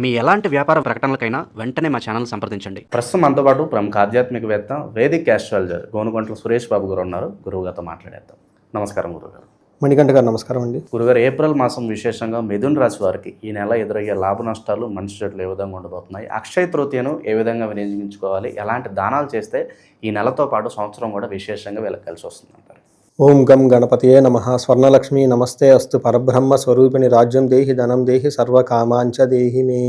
మీ ఎలాంటి వ్యాపార ప్రకటనలకైనా వెంటనే మా ఛానల్ సంప్రదించండి. ప్రస్తుతం మనతో పాటు ప్రముఖ ఆధ్యాత్మికవేత్త వేదిక్ ఆస్ట్రాలజర్ గోనుగంట్ల సురేష్ బాబు గారు ఉన్నారు. గురువుగారితో మాట్లాడేద్దాం. నమస్కారం గురుగారు. మణికంఠ గారు నమస్కారం అండి. గురుగారు, ఏప్రిల్ మాసం విశేషంగా మిథున రాశి వారికి ఈ నెల ఎదురయ్యే లాభ నష్టాలు, మంచి చెట్లు ఏ విధంగా ఉండబోతున్నాయి, అక్షయ తృతీయను ఏ విధంగా వినియోగించుకోవాలి, ఎలాంటి దానాలు చేస్తే ఈ నెలతో పాటు సంవత్సరం కూడా విశేషంగా వీళ్ళకి కలిసి వస్తుందంటారు? ఓం గం గణపతియే నమః. స్వర్ణలక్ష్మి నమస్తే అస్తు. పరబ్రహ్మ స్వరూపిణి రాజ్యం దేహి ధనం దేహి సర్వకామాంచ దేహి మే.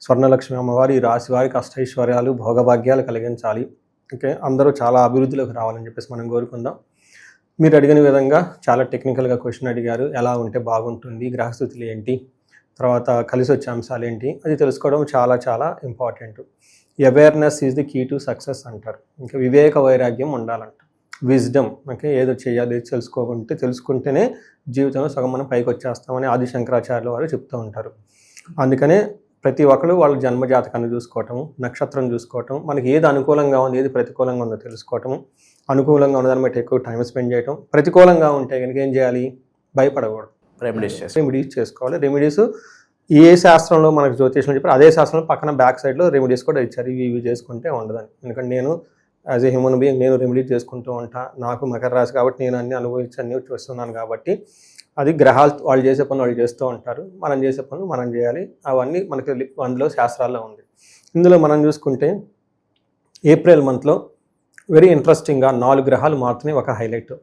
స్వర్ణలక్ష్మి అమ్మవారి ఈ రాశి వారికి అష్టైశ్వర్యాలు, భోగభాగ్యాలు కలిగించాలి. ఓకే, అందరూ చాలా అభివృద్ధిలోకి రావాలని చెప్పేసి మనం కోరుకుందాం. మీరు అడిగిన విధంగా చాలా టెక్నికల్గా క్వశ్చన్ అడిగారు. ఎలా ఉంటే బాగుంటుంది, గ్రహస్థితులు ఏంటి, తర్వాత కలిసి వచ్చే అంశాలు ఏంటి, అది తెలుసుకోవడం చాలా చాలా important. Awareness is the key to success అంటారు. ఇంకా వివేక వైరాగ్యం ఉండాలంట, విజ్డమ్. ఓకే, ఏదో చేయాలి తెలుసుకుంటేనే జీవితంలో సగం మనం పైకి వచ్చేస్తామని ఆది శంకరాచార్యుల వారు చెప్తూ ఉంటారు. అందుకనే ప్రతి ఒక్కరు వాళ్ళ జన్మజాతకాన్ని చూసుకోవటము, నక్షత్రం చూసుకోవటం, మనకి ఏది అనుకూలంగా ఉంది, ఏది ప్రతికూలంగా ఉందో తెలుసుకోవటము, అనుకూలంగా ఉన్నదాన్ని బట్టి ఎక్కువ టైం స్పెండ్ చేయటం, ప్రతికూలంగా ఉంటే కనుక ఏం చేయాలి, భయపడకూడదు, రెమెడీస్ చేసుకోవాలి. రెమెడీస్ ఏ శాస్త్రంలో మనకు జ్యోతిష్యం చెప్పారు అదే శాస్త్రంలో పక్కన బ్యాక్ సైడ్లో రెమెడీస్ కూడా ఇచ్చారు. ఇవి చేసుకుంటే ఉండదని. ఎందుకంటే నేను యాజ్ ఏ హ్యూమన్ బీయింగ్ నేను రెమెడీస్ చేసుకుంటూ ఉంటా. నాకు మకర రాశి కాబట్టి నేను అన్ని అనుభవించి అన్ని చూస్తున్నాను కాబట్టి అది గ్రహాలు వాళ్ళు చేసే పనులు వాళ్ళు చేస్తూ ఉంటారు, మనం చేసే పనులు మనం చేయాలి. అవన్నీ మనకి అందులో శాస్త్రాల్లో ఉంది. ఇందులో మనం చూసుకుంటే ఏప్రిల్ మంత్లో వెరీ ఇంట్రెస్టింగ్గా 4 గ్రహాలు మారుతున్నాయి. ఒక హైలైట్.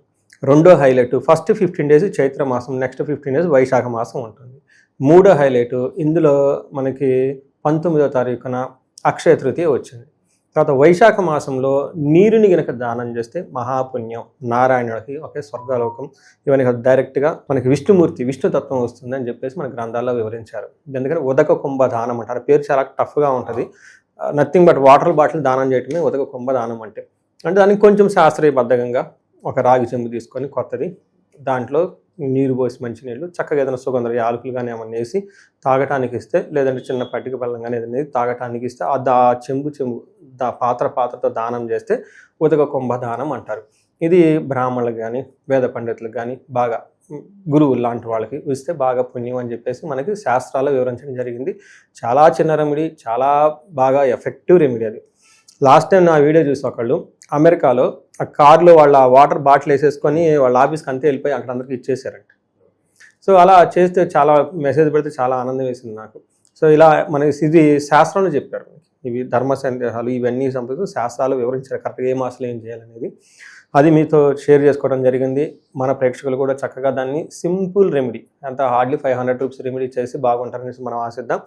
రెండో హైలైట్, ఫస్ట్ 15 days చైత్ర మాసం, నెక్స్ట్ 15 days వైశాఖ మాసం ఉంటుంది. మూడో హైలైట్, ఇందులో మనకి 19వ తారీఖున అక్షయ తృతీయ వచ్చింది. తర్వాత వైశాఖ మాసంలో నీరుని గనక దానం చేస్తే మహాపుణ్యం, నారాయణుడికి ఒకే స్వర్గలోకం, ఇవన్నీ డైరెక్ట్గా మనకి విష్ణుతత్వం వస్తుంది అని చెప్పేసి మన గ్రంథాల్లో వివరించారు. ఎందుకంటే ఉదక కుంభ దానం అంటారు. పేరు చాలా టఫ్గా ఉంటుంది. నథింగ్ బట్ వాటర్ బాటిల్ దానం చేయటమే ఉదక కుంభ దానం అంటే దానికి కొంచెం శాస్త్రీయబద్ధంగా ఒక రాగి చెంబు తీసుకొని కొత్తది, దాంట్లో నీరు పోసి మంచినీళ్ళు చక్కగా ఏదైనా సుగంధ యాలకులు కానీ ఏమన్నా వేసి తాగటానికి ఇస్తే, లేదంటే చిన్న పట్టిక బెల్లం కానీ ఏదైనా తాగటానికి ఇస్తే ఆ చెంబు పాత్రతో దానం చేస్తే ఉదక కుంభ దానం అంటారు. ఇది బ్రాహ్మణులకు కానీ వేద పండితులకు కానీ బాగా గురువులు లాంటి వాళ్ళకి ఇస్తే బాగా పుణ్యం అని చెప్పేసి మనకి శాస్త్రాల్లో వివరించడం జరిగింది. చాలా చిన్న రెమెడీ, చాలా బాగా ఎఫెక్టివ్ రెమెడీ అది. లాస్ట్ టైం నా వీడియో చూసి ఒకళ్ళు అమెరికాలో ఆ కార్లో వాళ్ళ వాటర్ బాటిల్ వేసేసుకొని వాళ్ళ ఆఫీస్కి అంతే వెళ్ళిపోయి అక్కడ అందరికీ ఇచ్చేసారంట. సో అలా చేస్తే చాలా మెసేజ్ పెడితే చాలా ఆనందం వేసింది నాకు. సో ఇలా మనకి ఇది శాస్త్రంలో చెప్పారు. ఇవి ధర్మ సందేహాలు ఇవన్నీ సంబంధించి శాస్త్రాలు వివరించారు కరెక్ట్గా ఏ మాసంలో ఏం చేయాలనేది. అది మీతో షేర్ చేసుకోవడం జరిగింది. మన ప్రేక్షకులు కూడా చక్కగా దాన్ని సింపుల్ రెమెడీ, అంత హార్డ్లీ 500 రూపీస్ రెమెడీ చేసి బాగుంటారనేసి మనం ఆశిద్దాం.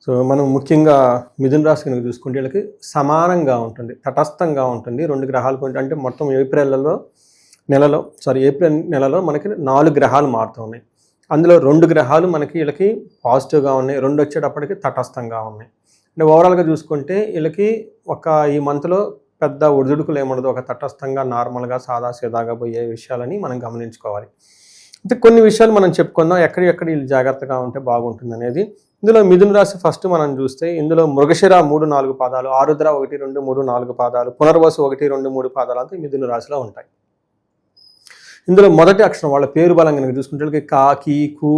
సో మనం ముఖ్యంగా మిథున రాశి కనుక చూసుకుంటే వీళ్ళకి సమానంగా ఉంటుంది, తటస్థంగా ఉంటుంది. 2 గ్రహాలు అంటే మొత్తం ఏప్రిల్ నెలలో మనకి 4 గ్రహాలు మారుతూ ఉన్నాయి. అందులో 2 గ్రహాలు మనకి వీళ్ళకి పాజిటివ్గా ఉన్నాయి, 2 వచ్చేటప్పటికి తటస్థంగా ఉన్నాయి. అంటే ఓవరాల్గా చూసుకుంటే వీళ్ళకి ఈ మంత్లో పెద్ద ఒడిదుడుకులు ఏముండదు, ఒక తటస్థంగా నార్మల్గా సాదాసీదాగా పోయే విషయాలని మనం గమనించుకోవాలి. అయితే కొన్ని విషయాలు మనం చెప్పుకుందాం, ఎక్కడెక్కడ వీళ్ళు జాగ్రత్తగా ఉంటే బాగుంటుంది అనేది. ఇందులో మిథున రాశి ఫస్ట్ మనం చూస్తే ఇందులో మృగశిర 3-4 పాదాలు, ఆరుద్ర 1-2-3-4 పాదాలు, పునర్వసు 1-2-3 పాదాలు అంతా మిథున రాశిలో ఉంటాయి. ఇందులో మొదటి అక్షరం వాళ్ళ పేరు బలం కనుక చూసుకుంటే కా, కీ, కు,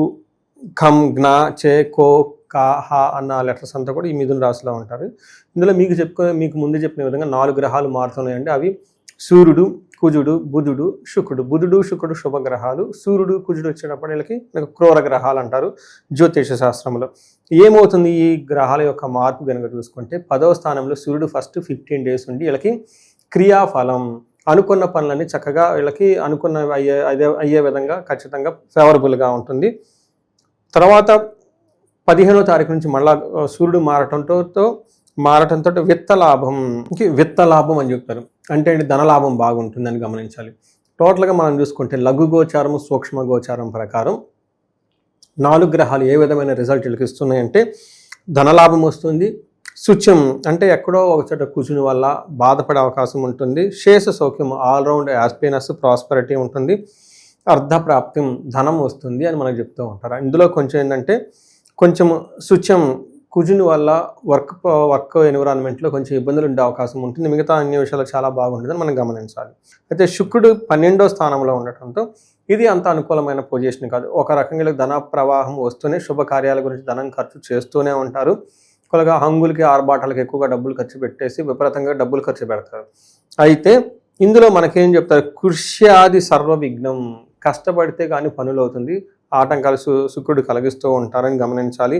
ఖం, జ్ఞ, చే, కో, కా, హ అన్న లెటర్స్ అంతా కూడా ఈ మిథున రాశిలో ఉంటారు. ఇందులో మీకు ముందు చెప్పిన విధంగా 4 గ్రహాలు మారుతున్నాయండి. అవి సూర్యుడు, కుజుడు, బుధుడు, శుక్రుడు. బుధుడు, శుక్రుడు శుభగ్రహాలు. సూర్యుడు, కుజుడు వచ్చేటప్పుడు వీళ్ళకి క్రూర గ్రహాలు అంటారు జ్యోతిష శాస్త్రంలో. ఏమవుతుంది ఈ గ్రహాల యొక్క మార్పు కనుక చూసుకుంటే 10వ స్థానంలో సూర్యుడు ఫస్ట్ 15 days ఉండి వీళ్ళకి క్రియాఫలం, అనుకున్న పనులన్నీ చక్కగా వీళ్ళకి అయ్యే విధంగా ఖచ్చితంగా ఫేవరబుల్గా ఉంటుంది. తర్వాత 15వ తారీఖు నుంచి మళ్ళా సూర్యుడు మారటంతో విత్త లాభం అని చెప్తారు. అంటే ధనలాభం బాగుంటుందని గమనించాలి. టోటల్గా మనం చూసుకుంటే లఘు గోచారం, సూక్ష్మ గోచారం ప్రకారం 4 గ్రహాలు ఏ విధమైన రిజల్ట్ వీళ్ళకి ఇస్తున్నాయంటే ధనలాభం వస్తుంది, శుచ్యం అంటే ఎక్కడో ఒక చోట కూర్చుని వల్ల బాధపడే అవకాశం ఉంటుంది, శేష సౌఖ్యం ఆల్రౌండ్ హ్యాపీనెస్ ప్రాస్పరిటీ ఉంటుంది, అర్ధప్రాప్తి ధనం వస్తుంది అని మనకు చెప్తూ ఉంటారు. ఇందులో కొంచెం ఏంటంటే కొంచెం శుచ్యం కుజుని వల్ల వర్క్ ఎన్విరాన్మెంట్లో కొంచెం ఇబ్బందులు ఉండే అవకాశం ఉంటుంది. మిగతా అన్ని విషయాలు చాలా బాగుంటుందని మనం గమనించాలి. అయితే శుక్రుడు 12వ స్థానంలో ఉండటంతో ఇది అంత అనుకూలమైన పొజిషన్ కాదు. ఒక రకంగా ధన ప్రవాహం వస్తూనే శుభకార్యాల గురించి ధనం ఖర్చు చేస్తూనే ఉంటారు. కొలగా హంగులకి ఆర్భాటాలకు ఎక్కువగా డబ్బులు ఖర్చు పెట్టేసి విపరీతంగా డబ్బులు ఖర్చు పెడతారు. అయితే ఇందులో మనకేం చెప్తారు, కృష్యాది సర్వ విఘ్నం, కష్టపడితే కానీ పనులు అవుతుంది, ఆటంకాలు శుక్రుడు కలిగిస్తూ ఉంటారని గమనించాలి.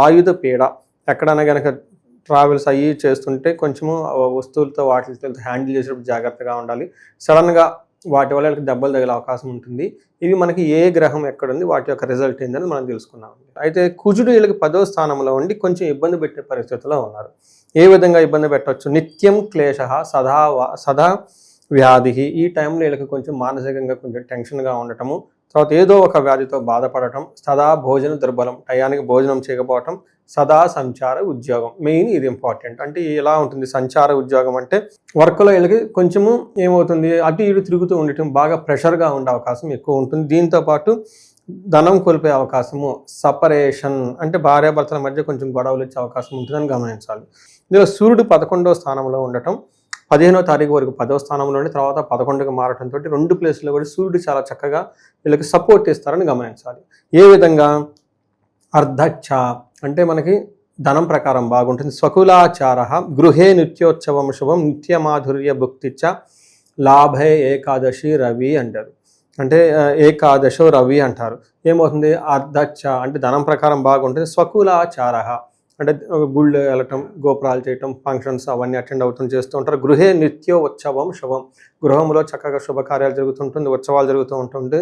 ఆయుధ పీడ, ఎక్కడైనా కనుక ట్రావెల్స్ అయ్యి చేస్తుంటే కొంచెము వస్తువులతో వాటితో హ్యాండిల్ చేసేటప్పుడు జాగ్రత్తగా ఉండాలి. సడన్గా వాటి వల్ల దెబ్బలు తగిలే అవకాశం ఉంటుంది. ఇవి మనకి ఏ గ్రహం ఎక్కడుంది, వాటి యొక్క రిజల్ట్ ఏందని మనం తెలుసుకున్నాం. అయితే కుజుడు వీళ్ళకి 10వ స్థానంలో ఉండి కొంచెం ఇబ్బంది పెట్టే పరిస్థితిలో ఉన్నారు. ఏ విధంగా ఇబ్బంది పెట్టవచ్చు, నిత్యం క్లేశ సదా వ్యాధి. ఈ టైంలో వీళ్ళకి కొంచెం మానసికంగా కొంచెం టెన్షన్గా ఉండటము, తర్వాత ఏదో ఒక వ్యాధితో బాధపడటం, సదా భోజన దుర్బలం, టయానికి భోజనం చేయకపోవటం, సదా సంచార ఉద్యోగం, మెయిన్ ఇది ఇంపార్టెంట్. అంటే ఎలా ఉంటుంది సంచార ఉద్యోగం అంటే వర్క్లో వీళ్ళకి కొంచెము ఏమవుతుంది, అటు ఇటు తిరుగుతూ ఉండటం, బాగా ప్రెషర్గా ఉండే అవకాశం ఎక్కువ ఉంటుంది. దీంతోపాటు ధనం కోల్పోయే అవకాశము, సపరేషన్ అంటే భార్యాభర్తల మధ్య కొంచెం గొడవలు వచ్చే అవకాశం ఉంటుందని గమనించాలి. ఇందులో సూర్యుడు 11వ స్థానంలో ఉండటం, 15వ తారీఖు వరకు 10వ స్థానంలో ఉండి తర్వాత 11కి మారటంతో 2 ప్లేస్లో కూడా సూర్యుడు చాలా చక్కగా వీళ్ళకి సపోర్ట్ ఇస్తారని గమనించాలి. ఏ విధంగా, అర్ధచ్చ అంటే మనకి ధనం ప్రకారం బాగుంటుంది. స్వకులాచార గృహే నిత్యోత్సవం శుభం నిత్యమాధుర్య భుక్తిచ్చ లాభే ఏకాదశి రవి అంటారు. అంటే ఏకాదశో రవి అంటారు. ఏమవుతుంది, అర్ధచ్చ అంటే ధనం ప్రకారం బాగుంటుంది. స్వకులాచార అంటే గుళ్ళు వెళ్ళటం, గోపురాలు చేయటం, ఫంక్షన్స్ అవన్నీ అటెండ్ చేస్తూ ఉంటారు. గృహే నిత్యోత్సవం శుభం, గృహంలో చక్కగా శుభకార్యాలు జరుగుతుంటుంది, ఉత్సవాలు జరుగుతూ ఉంటుంది.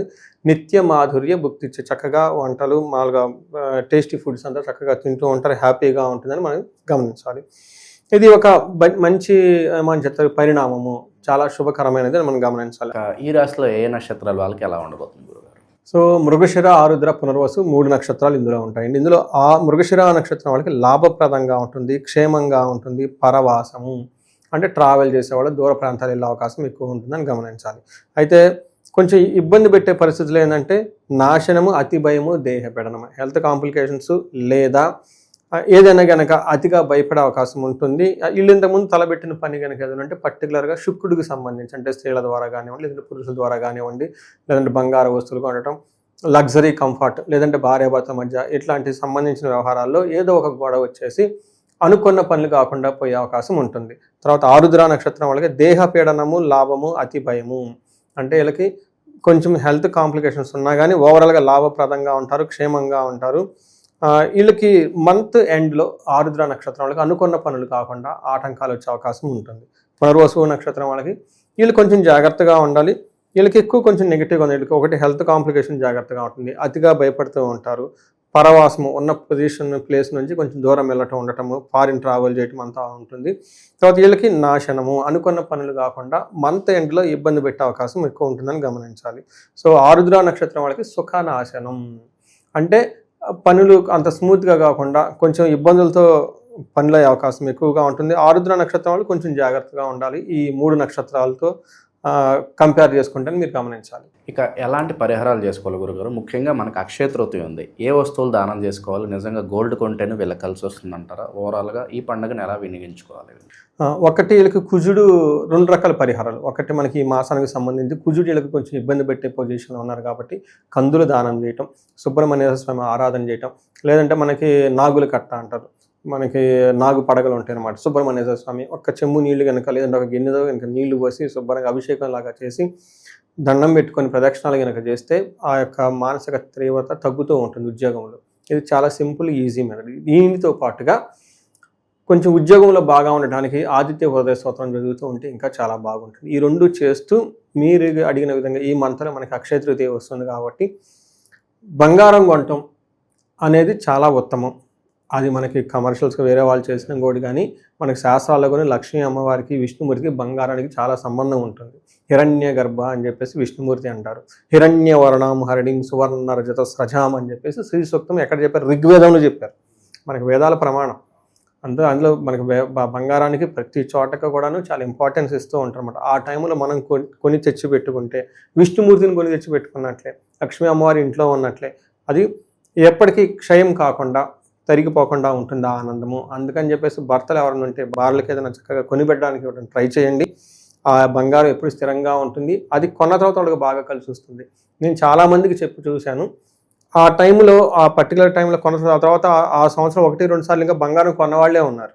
నిత్య మాధుర్య భుక్తి, చక్కగా వంటలు మామూలుగా టేస్టీ ఫుడ్స్ అంతా చక్కగా తింటూ ఉంటారు, హ్యాపీగా ఉంటుందని మనం గమనించాలి. ఇది ఒక మంచి ఏమని చెప్తారు పరిణామము, చాలా శుభకరమైనది అని మనం గమనించాలి. ఈ రాశిలో ఏ నక్షత్రాలు వాళ్ళకి ఎలా ఉండబోతుంది గురుగారు? సో మృగశిర, ఆరుద్ర, పునర్వసు 3 నక్షత్రాలు ఇందులో ఉంటాయండి. ఇందులో ఆ మృగశిర నక్షత్రం వాళ్ళకి లాభప్రదంగా ఉంటుంది, క్షేమంగా ఉంటుంది, పరవాసము అంటే ట్రావెల్ చేసేవాళ్ళు దూర ప్రాంతాలు వెళ్ళే అవకాశం ఎక్కువ ఉంటుందని గమనించాలి. అయితే కొంచెం ఇబ్బంది పెట్టే పరిస్థితులు ఏంటంటే నాశనము, అతి భయము, దేహపీడనము, హెల్త్ కాంప్లికేషన్స్ లేదా ఏదైనా కనుక అతిగా భయపడే అవకాశం ఉంటుంది. వీళ్ళు ఇంతకుముందు తలబెట్టిన పని కనుక ఏదంటే పర్టికులర్గా శుక్రుడికి సంబంధించి అంటే స్త్రీల ద్వారా కానివ్వండి, లేదంటే పురుషుల ద్వారా కానివ్వండి, లేదంటే బంగారు వస్తువులు కొనడం, లగ్జరీ కంఫర్ట్, లేదంటే భార్యాభర్తల మధ్య ఇట్లాంటి సంబంధించిన వ్యవహారాల్లో ఏదో ఒక గొడవ వచ్చేసి అనుకున్న పనులు కాకుండా పోయే అవకాశం ఉంటుంది. తర్వాత ఆరుద్ర నక్షత్రం వాళ్ళకి దేహపీడనము, లాభము, అతి భయము అంటే వీళ్ళకి కొంచెం హెల్త్ కాంప్లికేషన్స్ ఉన్నా కానీ ఓవరాల్గా లాభప్రదంగా ఉంటారు, క్షేమంగా ఉంటారు. వీళ్ళకి మంత్ ఎండ్లో ఆరుద్ర నక్షత్రం వాళ్ళకి అనుకున్న పనులు కాకుండా ఆటంకాలు వచ్చే అవకాశం ఉంటుంది. పునర్వసు నక్షత్రం వాళ్ళకి వీళ్ళు కొంచెం జాగ్రత్తగా ఉండాలి. వీళ్ళకి ఎక్కువ కొంచెం నెగిటివ్గా ఉంది. వీళ్ళకి ఒకటి హెల్త్ కాంప్లికేషన్ జాగ్రత్తగా ఉంటుంది, అతిగా భయపడుతూ ఉంటారు, పరవాసము ఉన్న ప్లేస్ నుంచి కొంచెం దూరం వెళ్ళటం ఉండటము, ఫారిన్ ట్రావెల్ చేయటం అంతా ఉంటుంది. తర్వాత వీళ్ళకి నాశనము, అనుకున్న పనులు కాకుండా మంత్ ఎండ్లో ఇబ్బంది పెట్టే అవకాశం ఎక్కువ ఉంటుందని గమనించాలి. సో ఆరుద్ర నక్షత్రం వాళ్ళకి సుఖనాశనం అంటే పనులు అంత స్మూత్గా కాకుండా కొంచెం ఇబ్బందులతో పనులయ్యే అవకాశం ఎక్కువగా ఉంటుంది. ఆరుద్ర నక్షత్రం వాళ్ళు కొంచెం జాగ్రత్తగా ఉండాలి ఈ 3 నక్షత్రాలతో కంపేర్ చేసుకుంటే మీరు గమనించాలి. ఇక ఎలాంటి పరిహారాలు చేసుకోవాలి గురుగారు? ముఖ్యంగా మనకు అక్షయ తృతీయ ఉంది, ఏ వస్తువులు దానం చేసుకోవాలి? నిజంగా గోల్డ్ కొంటేనే వీళ్ళకి కలిసి వస్తుందంటారా? ఓవరాల్గా ఈ పండుగను ఎలా వినియోగించుకోవాలి? ఒకటి వీళ్ళకి కుజుడు 2 రకాల పరిహారాలు. ఒకటి మనకి ఈ మాసానికి సంబంధించి కుజుడు వీళ్ళకి కొంచెం ఇబ్బంది పెట్టే పొజిషన్లో ఉన్నారు కాబట్టి కందులు దానం చేయటం, సుబ్రహ్మణ్య స్వామి ఆరాధన చేయటం, లేదంటే మనకి నాగుల కట్ట అంటారు, మనకి నాగు పడగలు ఉంటాయి అన్నమాట. సుబ్రహ్మణ్య స్వామి ఒక్క చెంబు నీళ్లు కనుక లేదంటే ఒక గిన్నెతో కనుక నీళ్లు పోసి శుభ్రంగా అభిషేకం లాగా చేసి దండం పెట్టుకొని ప్రదక్షిణాలు కనుక చేస్తే ఆ యొక్క మానసిక తీవ్రత తగ్గుతూ ఉంటుంది ఉద్యోగంలో. ఇది చాలా సింపుల్, ఈజీ మెథడ్. దీనితో పాటుగా కొంచెం ఉద్యోగంలో బాగా ఉండడానికి ఆదిత్య హృదయ స్తోత్రం చదువుతూ ఉంటే ఇంకా చాలా బాగుంటుంది. ఈ 2 చేస్తూ మీరు అడిగిన విధంగా ఈ మంత్లో మనకి అక్షయ తృతీయ వస్తుంది కాబట్టి బంగారం కొనటం అనేది చాలా ఉత్తమం. అది మనకి కమర్షియల్స్గా వేరే వాళ్ళు చేసిన ఇంకోటి కానీ మనకి శాస్త్రాల్లో కూడా లక్ష్మీ అమ్మవారికి విష్ణుమూర్తికి బంగారానికి చాలా సంబంధం ఉంటుంది. హిరణ్య గర్భ అని చెప్పేసి విష్ణుమూర్తి అంటారు. హిరణ్య వర్ణం హరిణిం సువర్ణ రజత స్రజాం అని చెప్పేసి శ్రీ సూక్తం ఎక్కడ చెప్పారు? ఋగ్వేదంలో చెప్పారు. మనకి వేదాల ప్రమాణం. అందులో మనకి బంగారానికి ప్రతి చోటక కూడాను చాలా ఇంపార్టెన్స్ ఇస్తూ ఉంటారు అన్నమాట. ఆ టైంలో మనం కొని తెచ్చి పెట్టుకుంటే విష్ణుమూర్తిని కొని తెచ్చి పెట్టుకున్నట్లే, లక్ష్మీ అమ్మవారి ఇంట్లో ఉన్నట్లే, అది ఎప్పటికీ క్షయం కాకుండా తరిగిపోకుండా ఉంటుంది ఆ ఆనందము. అందుకని చెప్పేసి భర్తలు ఎవరైనా ఉంటే భార్యలకు ఏదైనా చక్కగా కొనిపెట్టడానికి ట్రై చేయండి. ఆ బంగారం ఎప్పుడు స్థిరంగా ఉంటుంది. అది కొన్న తర్వాత వాళ్ళకి బాగా కలిసి వస్తుంది. నేను చాలామందికి చెప్పి చూశాను. ఆ టైంలో ఆ పర్టికులర్ టైంలో కొన్న తర్వాత ఆ సంవత్సరం 1-2 సార్లు ఇంకా బంగారం కొన్నవాళ్లే ఉన్నారు.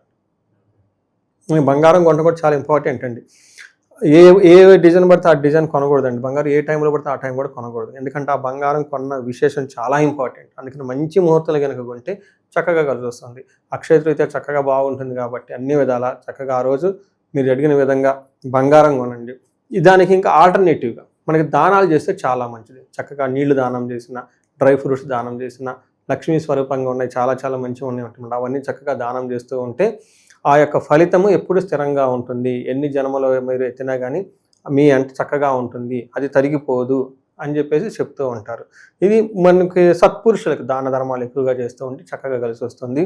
బంగారం కొనడం కూడా చాలా ఇంపార్టెంట్ అండి. ఏ ఏ డిజైన్ పడితే ఆ డిజైన్ కొనకూడదండి. బంగారం ఏ టైంలో పడితే ఆ టైం కూడా కొనకూడదు. ఎందుకంటే ఆ బంగారం కొన్న విశేషం చాలా ఇంపార్టెంట్. అందుకని మంచి ముహూర్తాలు కనుక కొంటే చక్కగా కలిసి వస్తుంది. అక్షయ తృతీయ చక్కగా బాగుంటుంది కాబట్టి అన్ని విధాలా చక్కగా ఆ రోజు మీరు అడిగిన విధంగా బంగారం కొనండి. దానికి ఇంకా ఆల్టర్నేటివ్గా మనకి దానాలు చేస్తే చాలా మంచిది. చక్కగా నీళ్లు దానం చేసిన, డ్రై ఫ్రూట్స్ దానం చేసిన, లక్ష్మీ స్వరూపంగా ఉన్నాయి చాలా చాలా మంచిగా ఉన్నాయి అంటున్నారు. అవన్నీ చక్కగా దానం చేస్తూ ఉంటే ఆ యొక్క ఫలితము ఎప్పుడు స్థిరంగా ఉంటుంది. ఎన్ని జన్మలో మీరు ఎత్తినా కానీ మీ అంత చక్కగా ఉంటుంది, అది తరిగిపోదు అని చెప్పేసి చెప్తూ ఉంటారు. ఇది మనకి సత్పురుషులకు దాన ధర్మాలు ఎక్కువగా చేస్తూ ఉంటే చక్కగా కలిసి వస్తుంది.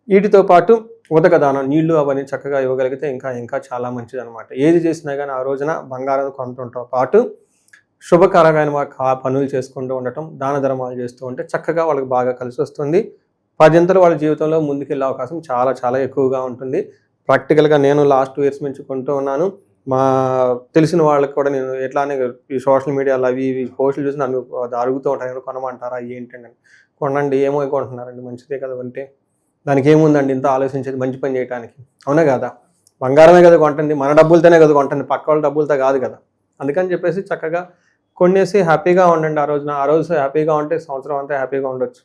వీటితో పాటు ఉదక దానం, నీళ్లు అవన్నీ చక్కగా ఇవ్వగలిగితే ఇంకా ఇంకా చాలా మంచిది అనమాట. ఏది చేసినా కానీ ఆ రోజున బంగారం కొనడంతో పాటు శుభకరమైన పనులు చేసుకుంటూ ఉండటం, దాన ధర్మాలు చేస్తూ ఉంటే చక్కగా వాళ్ళకి బాగా కలిసి వస్తుంది. 10 ఇంతలు వాళ్ళ జీవితంలో ముందుకెళ్ళే అవకాశం చాలా చాలా ఎక్కువగా ఉంటుంది. ప్రాక్టికల్గా నేను లాస్ట్ 2 years నుంచి కొంటూ ఉన్నాను. మా తెలిసిన వాళ్ళకి కూడా నేను ఎట్లానే ఈ సోషల్ మీడియాలో అవి ఇవి పోస్టులు చూసి నన్ను అడుగుతూ ఉంటాను, కొనమంటారా ఏంటండి. కొనండి, ఏమో కొంటున్నారండి, మంచిదే కదా అంటే. దానికి ఏముందండి ఇంత ఆలోచించేది మంచి పని చేయడానికి, అవునా కదా. బంగారమే కదా కొంటుంది, మన డబ్బులతోనే కదా కొంటుంది, పక్క వాళ్ళ డబ్బులతో కాదు కదా. అందుకని చెప్పేసి చక్కగా కొనేసి హ్యాపీగా ఉండండి. ఆ రోజు హ్యాపీగా ఉంటే సంవత్సరం అంతా హ్యాపీగా ఉండొచ్చు.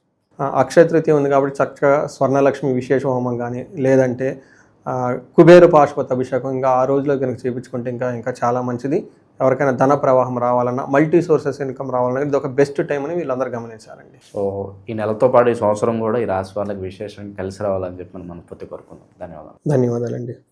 అక్షయ తృతీయ ఉంది కాబట్టి చక్కగా స్వర్ణలక్ష్మి విశేష హోమం కానీ లేదంటే కుబేర పాశుపత అభిషేకం ఇంకా ఆ రోజులో కనుక చేయించుకుంటే ఇంకా ఇంకా చాలా మంచిది. ఎవరికైనా ధన ప్రవాహం రావాలన్నా, మల్టీ సోర్సెస్ ఇన్కమ్ రావాలన్నా ఇది ఒక బెస్ట్ టైం అని వీళ్ళందరూ గమనించారండి. సో ఈ నెలతో పాటు ఈ సంవత్సరం కూడా ఈ రాశి వాళ్ళకి విశేషంగా కలిసి రావాలని చెప్పి మనం మనస్ఫూర్తి కోరుకుందాం. ధన్యవాదాలు. ధన్యవాదాలండి.